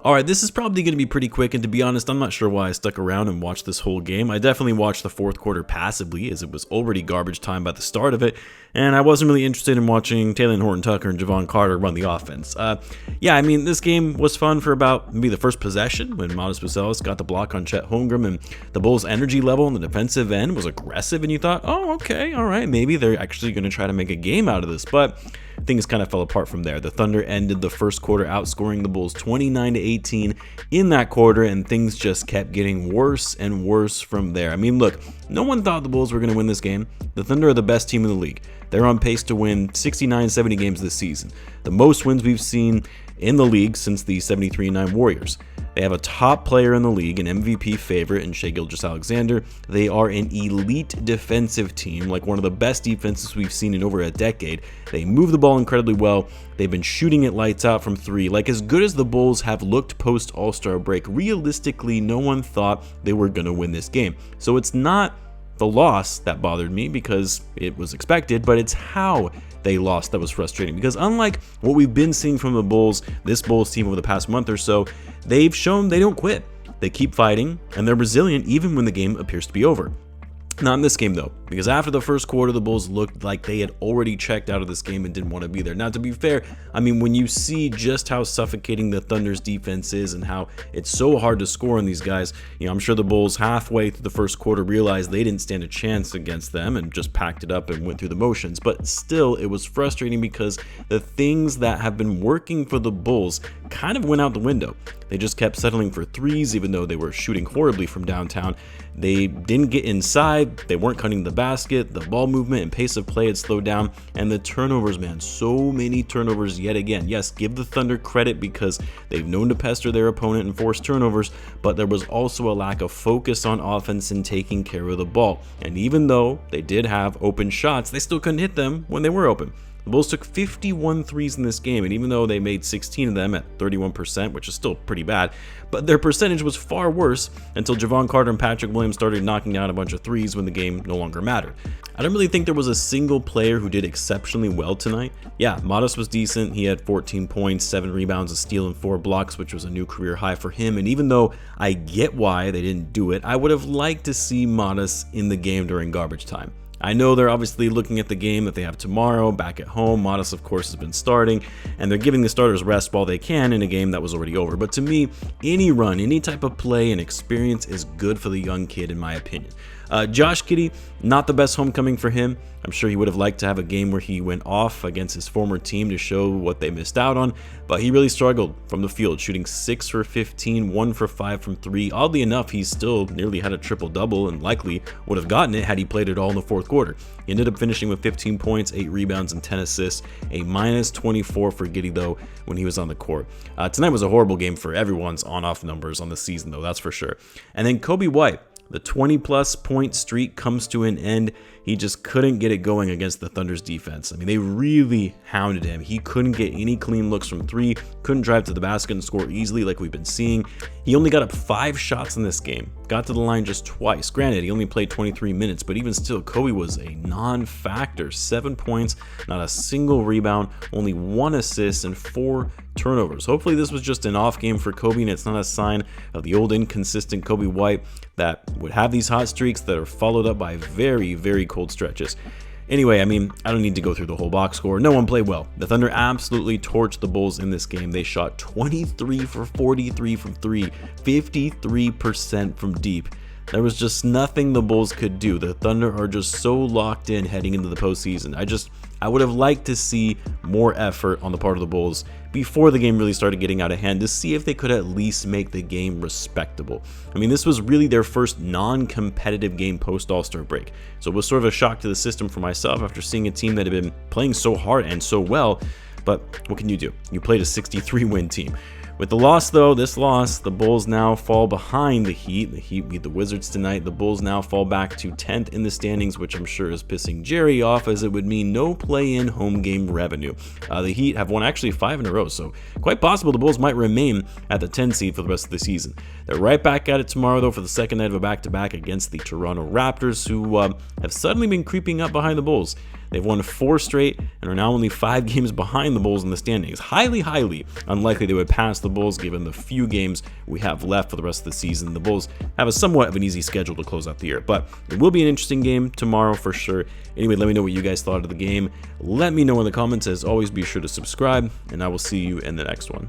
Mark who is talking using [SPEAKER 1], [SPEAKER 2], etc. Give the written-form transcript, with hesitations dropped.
[SPEAKER 1] Alright, this is probably going to be pretty quick, and to be honest, I'm not sure why I stuck around and watched this whole game. I definitely watched the fourth quarter passively, as it was already garbage time by the start of it, and I wasn't really interested in watching Taylor Horton-Tucker and Javon Carter run the offense. Yeah, I mean, this game was fun for about maybe the first possession, when Modest Vazelis got the block on Chet Holmgren, and the Bulls' energy level on the defensive end was aggressive, and you thought, oh, okay, alright, maybe they're actually going to try to make a game out of this, but things kind of fell apart from there. The Thunder ended the first quarter outscoring the Bulls 29-18 in that quarter, and things just kept getting worse and worse from there. I mean, look, no one thought the Bulls were going to win this game. The Thunder are the best team in the league. They're on pace to win 69-70 games this season, the most wins we've seen in the league since the 73-9 Warriors. They have a top player in the league, an MVP favorite in Shai Gilgeous-Alexander. They are an elite defensive team, like one of the best defenses we've seen in over a decade. They move the ball incredibly well. They've been shooting it lights out from three. Like, as good as the Bulls have looked post All-Star break, realistically, no one thought they were going to win this game. So it's not the loss that bothered me, because it was expected, but it's how they lost that was frustrating. Because unlike what we've been seeing from the Bulls, this Bulls team over the past month or so, they've shown they don't quit. They keep fighting, and they're resilient even when the game appears to be over. Not in this game, though, because after the first quarter, the Bulls looked like they had already checked out of this game and didn't want to be there. Now, to be fair, I mean, when you see just how suffocating the Thunder's defense is and how it's so hard to score on these guys, you know, I'm sure the Bulls halfway through the first quarter realized they didn't stand a chance against them and just packed it up and went through the motions. But still, it was frustrating because the things that have been working for the Bulls kind of went out the window. They just kept settling for threes, even though they were shooting horribly from downtown. They didn't get inside, they weren't cutting the basket, the ball movement and pace of play had slowed down, and the turnovers, man, so many turnovers yet again. Yes, give the Thunder credit because they've known to pester their opponent and force turnovers, but there was also a lack of focus on offense and taking care of the ball. And even though they did have open shots, they still couldn't hit them when they were open. The Bulls took 51 threes in this game, and even though they made 16 of them at 31%, which is still pretty bad, but their percentage was far worse until Javon Carter and Patrick Williams started knocking down a bunch of threes when the game no longer mattered. I don't really think there was a single player who did exceptionally well tonight. Yeah, Modest was decent. He had 14 points, 7 rebounds, a steal, and 4 blocks, which was a new career high for him. And even though I get why they didn't do it, I would have liked to see Modest in the game during garbage time. I know they're obviously looking at the game that they have tomorrow back at home. Modest, of course, has been starting, and they're giving the starters rest while they can in a game that was already over. But to me, any run, any type of play and experience is good for the young kid, in my opinion. Josh Giddey, not the best homecoming for him. I'm sure he would have liked to have a game where he went off against his former team to show what they missed out on, but he really struggled from the field, shooting 6 for 15, 1 for 5 from 3. Oddly enough, he still nearly had a triple-double and likely would have gotten it had he played it all in the fourth quarter. He ended up finishing with 15 points, 8 rebounds, and 10 assists, a -24 for Giddey, though, when he was on the court. Tonight was a horrible game for everyone's on-off numbers on the season, though, that's for sure. And then Coby White. The 20-plus point streak comes to an end. He just couldn't get it going against the Thunder's defense. I mean, they really hounded him. He couldn't get any clean looks from three, couldn't drive to the basket and score easily like we've been seeing. He only got up 5 shots in this game, got to the line just twice. Granted, he only played 23 minutes, but even still, Coby was a non-factor. 7 points, not a single rebound, only 1 assist, and 4 turnovers. Hopefully this was just an off game for Coby, and it's not a sign of the old inconsistent Coby White that would have these hot streaks that are followed up by very, very cold stretches. Anyway, I mean, I don't need to go through the whole box score. No one played well. The Thunder absolutely torched the Bulls in this game. They shot 23 for 43 from 3, 53% from deep. There was just nothing the Bulls could do. The Thunder are just so locked in heading into the postseason. I would have liked to see more effort on the part of the Bulls before the game really started getting out of hand to see if they could at least make the game respectable. I mean, this was really their first non-competitive game post-All-Star break, so it was sort of a shock to the system for myself after seeing a team that had been playing so hard and so well. But what can you do? You played a 63-win team. With the loss, though, this loss, the Bulls now fall behind the Heat. The Heat beat the Wizards tonight. The Bulls now fall back to 10th in the standings, which I'm sure is pissing Jerry off, as it would mean no play-in home game revenue. The Heat have won actually 5 in a row, so quite possible the Bulls might remain at the 10 seed for the rest of the season. They're right back at it tomorrow, though, for the second night of a back-to-back against the Toronto Raptors, who have suddenly been creeping up behind the Bulls. They've won 4 straight and are now only 5 games behind the Bulls in the standings. Highly unlikely they would pass the Bulls given the few games we have left for the rest of the season. The Bulls have a somewhat of an easy schedule to close out the year, but it will be an interesting game tomorrow for sure. Anyway, let me know what you guys thought of the game. Let me know in the comments. As always, be sure to subscribe, and I will see you in the next one.